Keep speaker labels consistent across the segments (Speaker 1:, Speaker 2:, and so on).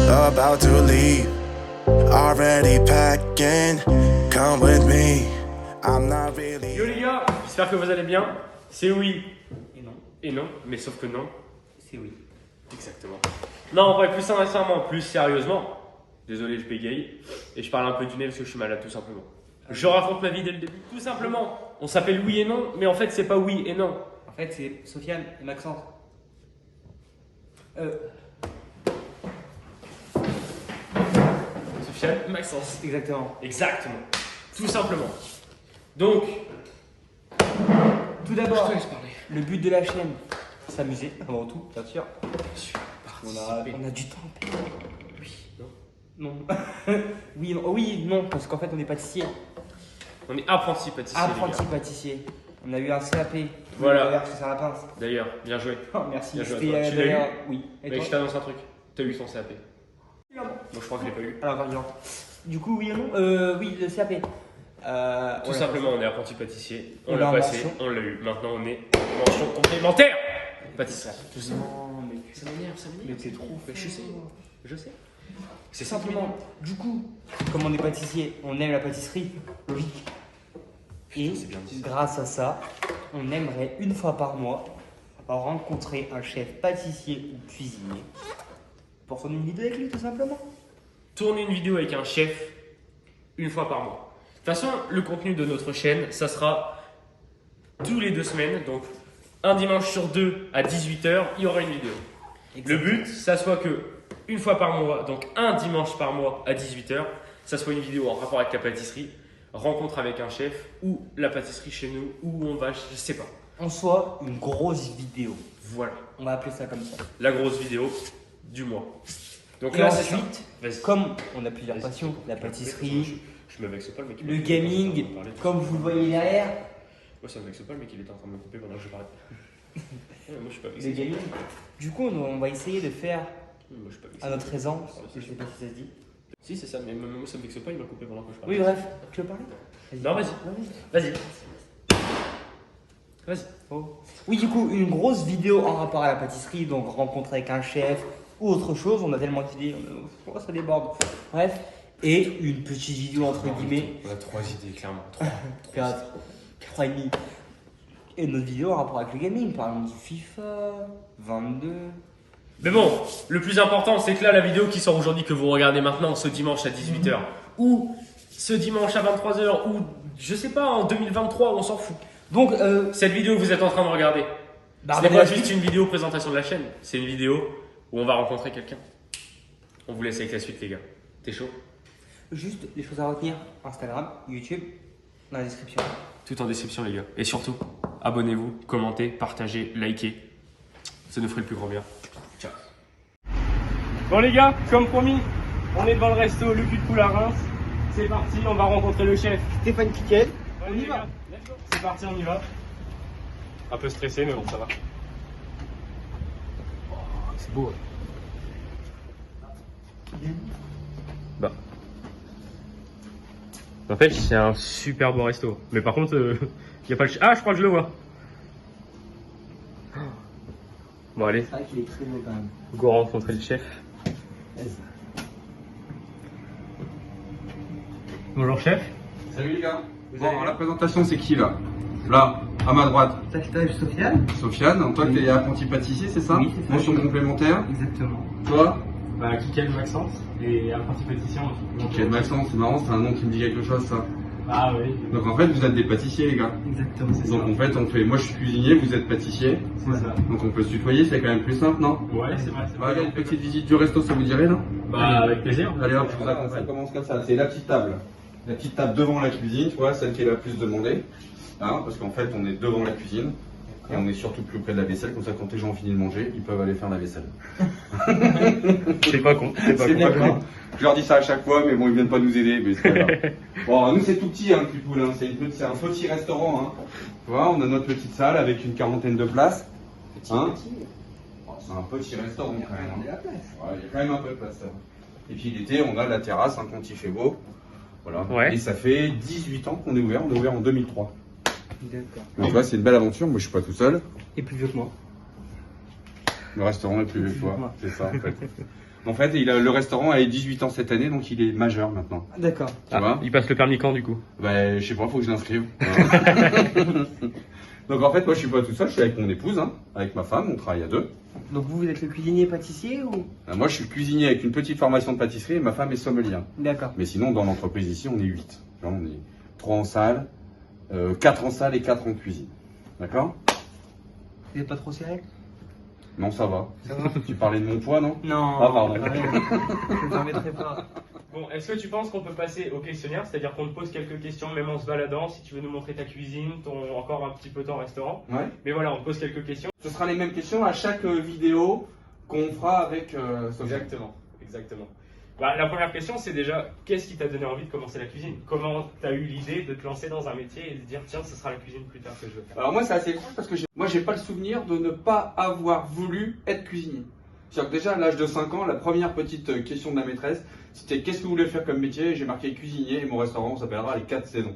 Speaker 1: about to leave. Already packing, come with me. I'm not really.
Speaker 2: Yo les gars, j'espère que vous allez bien. C'est oui.
Speaker 3: Et non.
Speaker 2: Et non, mais sauf que non.
Speaker 3: C'est oui.
Speaker 2: Exactement. Non, en vrai, plus sincèrement, plus sérieusement. Désolé, je bégaye. Et je parle un peu du nez parce que je suis malade, tout simplement. Je raconte ma vie dès le début. Tout simplement. On s'appelle oui et non, mais en fait, c'est pas oui et non.
Speaker 3: En fait, c'est Sofiane et Maxence.
Speaker 2: Sofiane, Maxence.
Speaker 3: Exactement.
Speaker 2: Exactement. Tout simplement. Donc,
Speaker 3: Tout d'abord,
Speaker 2: je te laisse parler.
Speaker 3: le but de la chaîne, s'amuser avant tout, bien sûr. On a du temps.
Speaker 2: Oui, non.
Speaker 3: Non. Oui, non. Oui, non, parce qu'en fait, on est pâtissier.
Speaker 2: On est apprenti pâtissier. les
Speaker 3: Apprenti
Speaker 2: gars.
Speaker 3: pâtissier. On a eu un CAP.
Speaker 2: Voilà.
Speaker 3: D'ailleurs, c'est ça la pince.
Speaker 2: D'ailleurs, bien joué.
Speaker 3: Oh, merci.
Speaker 2: Bien joué à
Speaker 3: C'était
Speaker 2: toi. Tu l'as
Speaker 3: d'ailleurs. Oui. Et
Speaker 2: Mais
Speaker 3: toi
Speaker 2: je t'annonce un truc. T'as eu ton CAP.
Speaker 3: Non.
Speaker 2: Donc je crois que je l'ai pas eu.
Speaker 3: Alors, pardon. Du coup, oui ou non oui, le CAP.
Speaker 2: Tout simplement, on est apprenti pâtissier. On
Speaker 3: On
Speaker 2: l'a
Speaker 3: l'a en
Speaker 2: passé,
Speaker 3: mention.
Speaker 2: on l'a eu. Maintenant, on est en mention complémentaire. Pâtisserie.
Speaker 3: Non, mais
Speaker 2: Ça m'énerve, ça
Speaker 3: Mais
Speaker 2: m'énerve.
Speaker 3: c'est trop
Speaker 2: Mais je sais. Je sais.
Speaker 3: C'est simplement, du coup, comme on est pâtissier, on aime la pâtisserie, logique. Et
Speaker 2: c'est bien dit.
Speaker 3: grâce à ça, on aimerait une fois par mois rencontrer un chef pâtissier ou cuisinier pour faire une vidéo avec lui tout simplement.
Speaker 2: Tourner une vidéo avec un chef une fois par mois. De toute façon, le contenu de notre chaîne, ça sera tous les 2 semaines. Donc, un dimanche sur 2 à 18h, il y aura une vidéo. Le but, ça soit que une fois par mois, donc un dimanche par mois à 18h, ça soit une vidéo en rapport avec la pâtisserie, rencontre avec un chef ou la pâtisserie chez nous, où on va, je sais pas.
Speaker 3: En soit une grosse vidéo.
Speaker 2: Voilà,
Speaker 3: On va appeler ça comme ça.
Speaker 2: la grosse vidéo du mois. Donc
Speaker 3: Et
Speaker 2: là, c'est ça.
Speaker 3: ensuite,
Speaker 2: Vas-y.
Speaker 3: comme on a plusieurs
Speaker 2: Vas-y,
Speaker 3: passions,
Speaker 2: c'est
Speaker 3: la
Speaker 2: bon.
Speaker 3: pâtisserie,
Speaker 2: Je me vexe pas, le mec.
Speaker 3: le gaming, comme vous le voyez derrière,
Speaker 2: Moi, ça me vexe pas, le mec, il était en train de me couper pendant que je parlais. Ouais, moi, je suis pas
Speaker 3: le
Speaker 2: vexé.
Speaker 3: gaming. Du coup, on va essayer de faire
Speaker 2: Moi, je suis pas vexé.
Speaker 3: à notre aisance, je sais pas si ça se dit.
Speaker 2: Si, c'est ça, mais moi, ça me vexe pas, il m'a coupé pendant que je parlais.
Speaker 3: Oui, bref, tu veux parler?
Speaker 2: Non, vas-y. Vas-y.
Speaker 3: Oh. Oui, du coup, une grosse vidéo en rapport à la pâtisserie, donc rencontre avec un chef ou autre chose. On a tellement d'idées, ça déborde. Bref, et une petite vidéo entre guillemets,
Speaker 2: On a 3 idées, clairement.
Speaker 3: 4 et demi. Et notre vidéo en rapport avec le gaming, par exemple du FIFA 22.
Speaker 2: Mais bon, le plus important, c'est que là, la vidéo qui sort aujourd'hui, que vous regardez maintenant, ce dimanche à 18h, ou ce dimanche à 23h, ou je sais pas, en 2023, on s'en fout.
Speaker 3: Donc,
Speaker 2: Cette vidéo que vous êtes en train de regarder,
Speaker 3: bah,
Speaker 2: ce n'est
Speaker 3: regardez
Speaker 2: pas
Speaker 3: la
Speaker 2: juste
Speaker 3: suite.
Speaker 2: une vidéo présentation de la chaîne, c'est une vidéo où on va rencontrer quelqu'un. On vous laisse avec la suite, les gars. T'es chaud?
Speaker 3: Juste des choses à retenir, Instagram, YouTube, dans la description.
Speaker 2: Tout en description, les gars. Et surtout, abonnez-vous, commentez, partagez, likez. Ça nous ferait le plus grand bien. Ciao. Bon, les gars, comme promis, on est devant le resto Le Cul de Poule à Reims. C'est parti, on va rencontrer le chef.
Speaker 3: Stéphane Piquet,
Speaker 2: On y va. C'est parti, on y va. Un peu stressé, mais bon, ça va.
Speaker 3: c'est beau.
Speaker 2: Bah. En fait, c'est un super beau resto. Mais par contre, y a pas le Ah, je crois que je le vois. Bon, allez,
Speaker 3: C'est vrai qu'il est très beau quand même.
Speaker 2: go rencontrer le chef.
Speaker 3: Vas-y.
Speaker 2: Bonjour, chef.
Speaker 4: Salut les gars.
Speaker 2: Vous
Speaker 4: Bon,
Speaker 2: allez
Speaker 4: alors,
Speaker 2: bien
Speaker 4: la présentation c'est qui là? Là, à ma droite,
Speaker 3: Tâche Sofiane.
Speaker 4: Sofiane. Toi,
Speaker 3: Oui.
Speaker 4: t'es apprenti pâtissier, c'est ça?
Speaker 3: Oui, c'est ça.
Speaker 4: Mention complémentaire.
Speaker 3: Exactement.
Speaker 4: Toi?
Speaker 2: Bah, Kikel Maxence et apprenti pâtissier en
Speaker 4: Ok, Maxence, c'est marrant, c'est un nom qui me dit quelque chose ça.
Speaker 2: Ah oui,
Speaker 4: Donc en fait, vous êtes des pâtissiers les gars.
Speaker 3: Exactement, c'est
Speaker 4: Donc en fait, on fait. Moi je suis cuisinier, vous êtes pâtissier.
Speaker 2: c'est ça.
Speaker 4: Donc on peut se tutoyer, c'est quand même plus simple, non?
Speaker 2: Ouais, c'est vrai, c'est
Speaker 4: Bah, allez, une petite visite du resto, ça vous dirait là?
Speaker 2: Bah, avec plaisir.
Speaker 4: Allez hop, je vous accompagne. Ça commence comme ça, c'est la petite table. La petite table devant la cuisine, tu vois, celle qui est la plus demandée. Hein, parce qu'en fait, on est devant la cuisine. Et on est surtout plus près de la vaisselle, comme ça quand les gens ont fini de manger, ils peuvent aller faire la vaisselle.
Speaker 2: C'est pas con, c'est
Speaker 4: C'est bien con. Je leur dis ça à chaque fois, mais bon, ils viennent pas nous aider, mais c'est pas grave. Bon, nous c'est tout petit, hein, le Cupoul, hein. C'est un petit restaurant. Hein. Tu vois, on a notre petite salle avec une quarantaine de places. Hein. Oh, c'est un petit restaurant quand même. Hein. Ouais, il y a quand même un peu de place. Ça. Et puis l'été, on a la terrasse, hein, quand il fait beau. Voilà.
Speaker 2: Ouais.
Speaker 4: Et ça fait 18 ans qu'on est ouvert. On est ouvert en 2003.
Speaker 3: D'accord.
Speaker 4: Donc tu vois, c'est une belle aventure. Moi, je suis pas tout seul.
Speaker 3: Et plus vieux que moi.
Speaker 4: Le restaurant est plus vieux que toi.
Speaker 3: Moi.
Speaker 4: C'est ça, en fait. En fait, le restaurant a 18 ans cette année, donc il est majeur maintenant.
Speaker 3: D'accord.
Speaker 4: Tu vois?
Speaker 2: Il passe le permis quand du coup?
Speaker 4: Bah, je sais pas, faut que je l'inscrive. Donc en fait, moi je suis pas tout seul, je suis avec mon épouse, hein, avec ma femme, on travaille à deux.
Speaker 3: Donc vous êtes le cuisinier pâtissier ou?
Speaker 4: Moi je suis cuisinier avec une petite formation de pâtisserie et ma femme est sommelière.
Speaker 3: D'accord.
Speaker 4: Mais sinon, dans l'entreprise ici, on est 8. On est 3 en salle, 4 en salle et 4 en cuisine. D'accord?
Speaker 3: Vous n'êtes pas trop serré?
Speaker 4: Non, ça va.
Speaker 3: Ça va?
Speaker 4: Tu parlais de mon poids, non?
Speaker 3: Non.
Speaker 4: Ah, pardon.
Speaker 3: Je ne permettrai pas.
Speaker 2: Bon, est-ce que tu penses qu'on peut passer au questionnaire, c'est-à-dire qu'on te pose quelques questions, même en se baladant, si tu veux nous montrer ta cuisine, encore un petit peu ton restaurant.
Speaker 4: Ouais.
Speaker 2: Mais voilà, on te pose quelques questions.
Speaker 4: Ce sera les mêmes questions à chaque vidéo qu'on fera avec Sophie.
Speaker 2: Exactement. Bah, la première question, c'est déjà, qu'est-ce qui t'a donné envie de commencer la cuisine? Comment t'as eu l'idée de te lancer dans un métier et de dire, tiens, ce sera la cuisine plus tard que je veux faire?
Speaker 4: Alors moi c'est assez étrange parce que moi j'ai pas le souvenir de ne pas avoir voulu être cuisinier. C'est-à-dire que déjà à l'âge de 5 ans, la première petite question de la maîtresse, c'était qu'est-ce que vous voulez faire comme métier? J'ai marqué cuisinier et mon restaurant s'appellera les 4 saisons.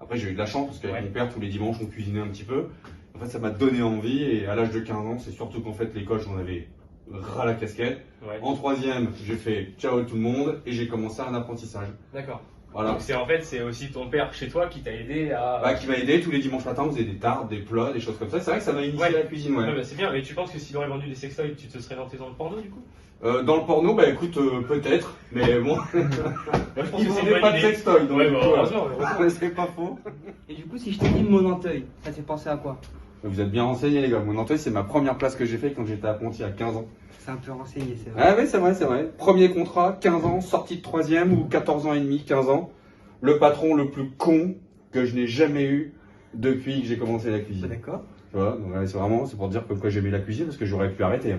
Speaker 4: Après j'ai eu de la chance parce qu'avec mon père tous les dimanches on cuisinait un petit peu. En fait ça m'a donné envie et à l'âge de 15 ans, c'est surtout qu'en fait l'école j'en avais ras la casquette.
Speaker 2: Ouais.
Speaker 4: En troisième, j'ai fait ciao tout le monde et j'ai commencé un apprentissage.
Speaker 2: D'accord.
Speaker 4: Voilà.
Speaker 2: Donc c'est aussi ton père chez toi qui t'a aidé à...
Speaker 4: Bah, qui m'a aidé tous les dimanches matins, on faisait des tartes, des plats, des choses comme ça. C'est vrai que ça m'a initié à la cuisine, ouais.
Speaker 2: Ouais, bah, c'est bien, mais tu penses que s'il aurait vendu des sextoys, tu te serais lancé dans le porno du coup?
Speaker 4: Dans le porno, bah écoute, peut-être, mais bon,
Speaker 2: Moi, je pense
Speaker 4: ils
Speaker 2: que c'est une
Speaker 4: vendaient
Speaker 2: bonne
Speaker 4: pas de
Speaker 2: idée.
Speaker 4: sextoy, donc
Speaker 2: Ouais, bah,
Speaker 4: voilà.
Speaker 2: heureusement.
Speaker 4: C'est pas faux.
Speaker 3: Et du coup, si je te dis Monanteuil, ça te fait penser à quoi?
Speaker 4: Vous êtes bien renseignés les gars, mon Anteuil c'est ma première place que j'ai fait quand j'étais apprenti à 15 ans.
Speaker 3: C'est un peu renseigné, c'est vrai.
Speaker 4: Ah oui, c'est vrai, c'est vrai. Premier contrat, 15 ans, sortie de troisième ou 14 ans et demi, 15 ans. Le patron le plus con que je n'ai jamais eu depuis que j'ai commencé la cuisine.
Speaker 3: D'accord.
Speaker 4: Tu vois, donc ouais, c'est pour dire comme quoi j'aimais la cuisine parce que j'aurais pu arrêter.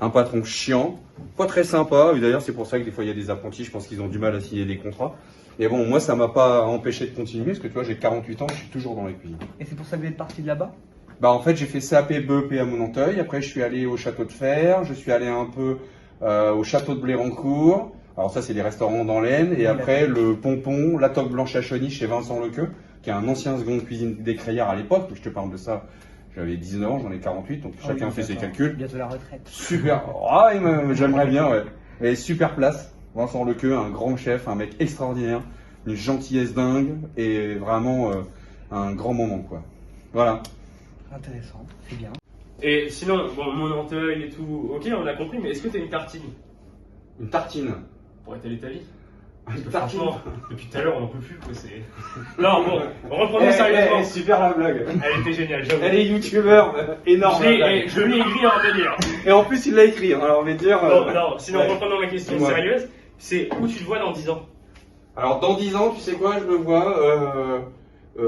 Speaker 4: Un patron chiant, pas très sympa, et d'ailleurs c'est pour ça que des fois il y a des apprentis, je pense qu'ils ont du mal à signer des contrats. Et bon, moi ça m'a pas empêché de continuer parce que tu vois, j'ai 48 ans, je suis toujours dans la cuisine.
Speaker 3: Et c'est pour ça que vous êtes parti de là-bas?
Speaker 4: Bah en fait j'ai fait CAP BEP à Monanteuil, après je suis allé au Château de Fer, je suis allé un peu au Château de Blérancourt. Alors ça c'est les restaurants dans l'Aisne, et après le Pompon, la Toque Blanche à Chauny chez Vincent Lequeux, qui est un ancien second de cuisine des Crayères à l'époque, je te parle de ça, j'avais 19 ans, j'en ai 48, donc chacun fait ses calculs.
Speaker 3: Bientôt la retraite.
Speaker 4: Super, ah, j'aimerais bien, ouais. Et super place, Vincent Lequeux, un grand chef, un mec extraordinaire, une gentillesse dingue, et vraiment un grand moment quoi. Voilà.
Speaker 3: Intéressant, c'est bien.
Speaker 2: Et sinon, bon, Monanteuil et tout, ok, on a compris, mais est-ce que t'as une tartine
Speaker 4: Une tartine.
Speaker 2: pour étaler ta vie?
Speaker 4: Une tartine.
Speaker 2: Franchement, depuis tout à l'heure, on n'en peut plus, quoi, c'est... Non, bon, reprenons sérieusement.
Speaker 4: Super la blague.
Speaker 2: Elle était géniale, j'avoue.
Speaker 4: Elle est youtubeur, énorme.
Speaker 2: Je lui ai écrit un délire.
Speaker 4: Et en plus il l'a écrit, hein, alors on va dire...
Speaker 2: Non, sinon
Speaker 4: ouais.
Speaker 2: reprenons la question
Speaker 4: Dis-moi.
Speaker 2: sérieuse, c'est où tu te vois dans 10 ans?
Speaker 4: Alors dans 10 ans, tu sais quoi, je me vois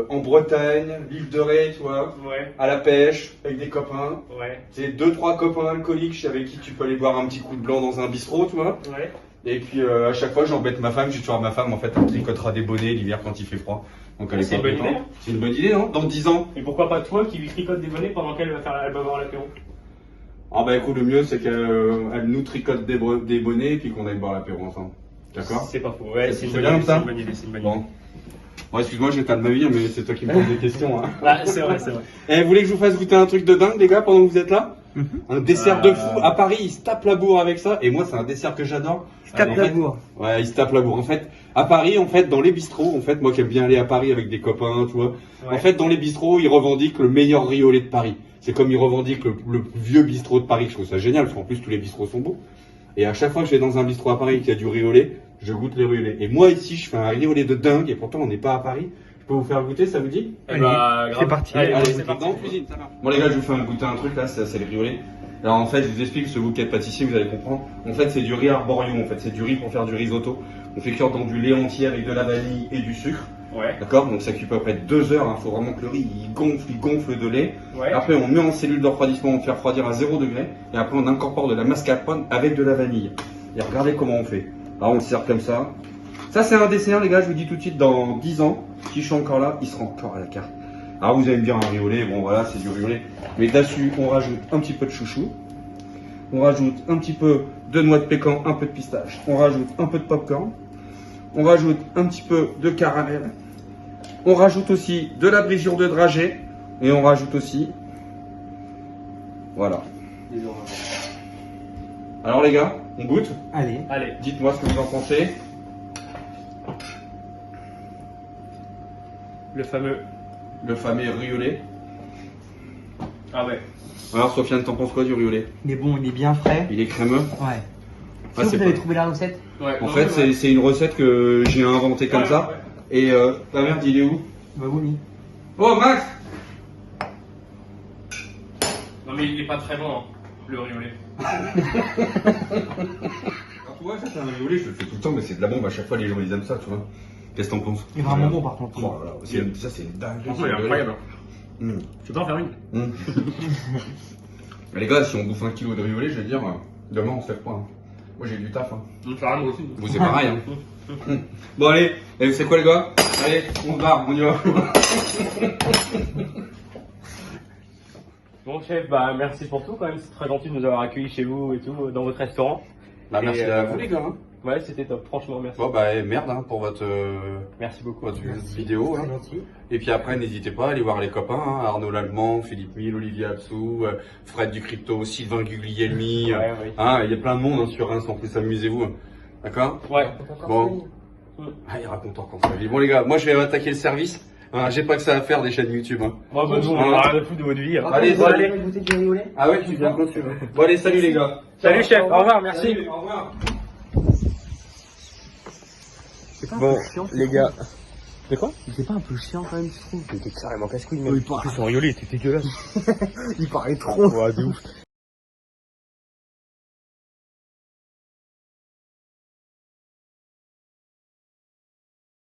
Speaker 4: en Bretagne, l'île de Ré, tu vois,
Speaker 2: Ouais,
Speaker 4: à la pêche, avec des copains.
Speaker 2: ouais,
Speaker 4: C'est 2-3 copains alcooliques avec qui tu peux aller boire un petit coup de blanc dans un bistrot, tu vois.
Speaker 2: ouais.
Speaker 4: Et puis à chaque fois j'embête ma femme, je dis toujours à ma femme, en fait on tricotera des bonnets l'hiver quand il fait froid. Donc elle est
Speaker 2: C'est une
Speaker 4: pas
Speaker 2: bonne
Speaker 4: contente.
Speaker 2: idée.
Speaker 4: C'est une bonne idée, non? Dans 10 ans.
Speaker 2: Et pourquoi pas toi qui lui tricote des bonnets pendant qu'elle elle va voir l'apéro?
Speaker 4: Ah bah écoute, le mieux c'est qu'elle nous tricote des bonnets et puis qu'on aille boire l'apéro ensemble. D'accord?
Speaker 2: C'est pas faux, ouais,
Speaker 4: C'est
Speaker 2: c'est une
Speaker 4: bien
Speaker 2: bonne
Speaker 4: comme
Speaker 2: idée,
Speaker 4: ça
Speaker 2: c'est une bonne idée, c'est une bonne idée.
Speaker 4: Bon. Bon, excuse-moi, je vais t'aller ma vie, mais c'est toi qui me poses des questions. Hein.
Speaker 2: Ah, c'est vrai, c'est vrai.
Speaker 4: Eh, vous voulez que je vous fasse goûter un truc de dingue, les gars, pendant que vous êtes là? Un dessert de fou. À Paris, ils se tapent la bourre avec ça. Et moi, c'est un dessert que j'adore.
Speaker 3: Tape
Speaker 4: En
Speaker 3: la
Speaker 4: fait-
Speaker 3: bourre.
Speaker 4: Ouais, ils se tapent la bourre. En fait, à Paris, en fait, dans les bistrots, en fait, moi qui aime bien aller à Paris avec des copains, tu vois.
Speaker 2: Ouais.
Speaker 4: En fait, dans les bistrots, ils revendiquent le meilleur riolet de Paris. C'est comme ils revendiquent le vieux bistrot de Paris. Je trouve ça génial, parce qu'en plus, tous les bistrots sont beaux. Et à chaque fois que je vais dans un bistrot à Paris qui a du riolet, je goûte les riolets. Et moi, ici, je fais un riolet de dingue, et pourtant, on n'est pas à Paris. Je peux vous faire goûter, ça vous dit?
Speaker 2: Eh bah, grave.
Speaker 3: c'est parti.
Speaker 2: Allez,
Speaker 4: Allez,
Speaker 2: c'est parti.
Speaker 4: dans la cuisine, ça marche. Bon les gars, je vous fais goûter un truc là, c'est les riolets. Alors en fait, je vous explique, ce vous qui êtes pâtissier, vous allez comprendre. En fait, c'est du riz arborio, en fait, c'est du riz pour faire du risotto. On fait cuire dans du lait entier avec de la vanille et du sucre.
Speaker 2: Ouais,
Speaker 4: D'accord? Donc ça cuit à peu près 2 heures, il faut vraiment que le riz il gonfle de lait.
Speaker 2: ouais.
Speaker 4: Après, on met en cellule de refroidissement, on fait refroidir à 0 degré. Et après, on incorpore de la mascarpone avec de la vanille. Et regardez comment on fait. Alors on le sert comme ça. Ça, c'est un dessert, les gars, je vous dis tout de suite, dans 10 ans, si je suis encore là, il sera encore à la carte. Alors vous allez me dire un riolet, bon voilà, c'est du riolet. Mais dessus, on rajoute un petit peu de chouchou. On rajoute un petit peu de noix de pécan, un peu de pistache. On rajoute un peu de popcorn. On rajoute un petit peu de caramel. On rajoute aussi de la brisure de dragée. Et on rajoute aussi... Voilà. Alors les gars, on goûte.
Speaker 3: Allez.
Speaker 2: Allez.
Speaker 4: Dites-moi ce que vous en pensez.
Speaker 2: Le fameux.
Speaker 4: Le fameux riolet.
Speaker 2: Ah ouais.
Speaker 4: Alors Sofiane, t'en penses quoi du riolet?
Speaker 3: Il est bon, il est bien frais.
Speaker 4: Il est crémeux.
Speaker 3: Ouais.
Speaker 4: Ah,
Speaker 3: Sûr
Speaker 4: c'est
Speaker 3: que vous avez
Speaker 4: pas-
Speaker 3: trouvé la recette?
Speaker 2: Ouais.
Speaker 4: En fait, c'est une recette que j'ai inventée comme ça. Et ta merde, il est où?
Speaker 3: Bah oui.
Speaker 4: Oh Max!
Speaker 2: Non mais il est pas très bon, hein, le riolet.
Speaker 4: Alors, tu vois, ça c'est un riolet, je le fais tout le temps, mais c'est de la bombe, à chaque fois les gens ils aiment ça, tu vois. Qu'est-ce que t'en penses?
Speaker 3: Il est vraiment bon par contre.
Speaker 4: Oh là là, ça c'est une dingue.
Speaker 2: Franchement, il est incroyable.
Speaker 4: Mmh.
Speaker 2: Tu peux en faire une?
Speaker 4: Mmh. Mais les gars, si on bouffe 1 kilo de riolet, je vais dire, demain on se lève pas. Hein. Moi j'ai du taf. Hein.
Speaker 2: Carrément aussi.
Speaker 4: Vous c'est pareil. Hein. Bon allez, et vous savez quoi les gars? Allez, on se barre, on y va.
Speaker 2: Bon chef, bah merci pour tout quand même, c'est très gentil de nous avoir accueillis chez vous et tout, dans votre restaurant.
Speaker 4: Bah merci
Speaker 2: Et,
Speaker 4: à vous les gars. Hein.
Speaker 2: Ouais, c'était top, franchement merci.
Speaker 4: Bon bah merde hein, pour votre
Speaker 2: Merci beaucoup.
Speaker 4: vidéo.
Speaker 3: C'est
Speaker 4: Hein.
Speaker 3: gentil.
Speaker 4: Et puis après, n'hésitez pas à aller voir les copains, hein, Arnaud Lallemand, Philippe Mille, Olivier Absou, Fred du Crypto, Sylvain Guglielmi.
Speaker 2: Ouais, ouais.
Speaker 4: Hein, il y a plein de monde hein, sur Reims, en plus, amusez-vous. Hein. D'accord?
Speaker 2: Ouais.
Speaker 4: Bon. Ah, il raconte encore ça. Bon les gars, moi je vais attaquer le service. Hein, j'ai pas que ça à faire des chaînes YouTube. Hein.
Speaker 2: Moi, bah, nous, on a rien à foutre de votre vie. Hein.
Speaker 4: Allez,
Speaker 3: vous
Speaker 4: salut.
Speaker 3: allez goûter du riolet?
Speaker 4: Ah ouais, tu viens quand tu veux. Bon allez, salut les gars.
Speaker 2: Salut chef, au revoir, merci.
Speaker 4: Salut, au revoir.
Speaker 2: Bon, les gars. De quoi?
Speaker 3: C'est pas un peu chiant quand même, tu trouves?
Speaker 2: Il était carrément casse-couille,
Speaker 3: Oui,
Speaker 2: même. En plus, son riolet était dégueulasse.
Speaker 3: Il paraît trop.
Speaker 2: Ouais, de ouf.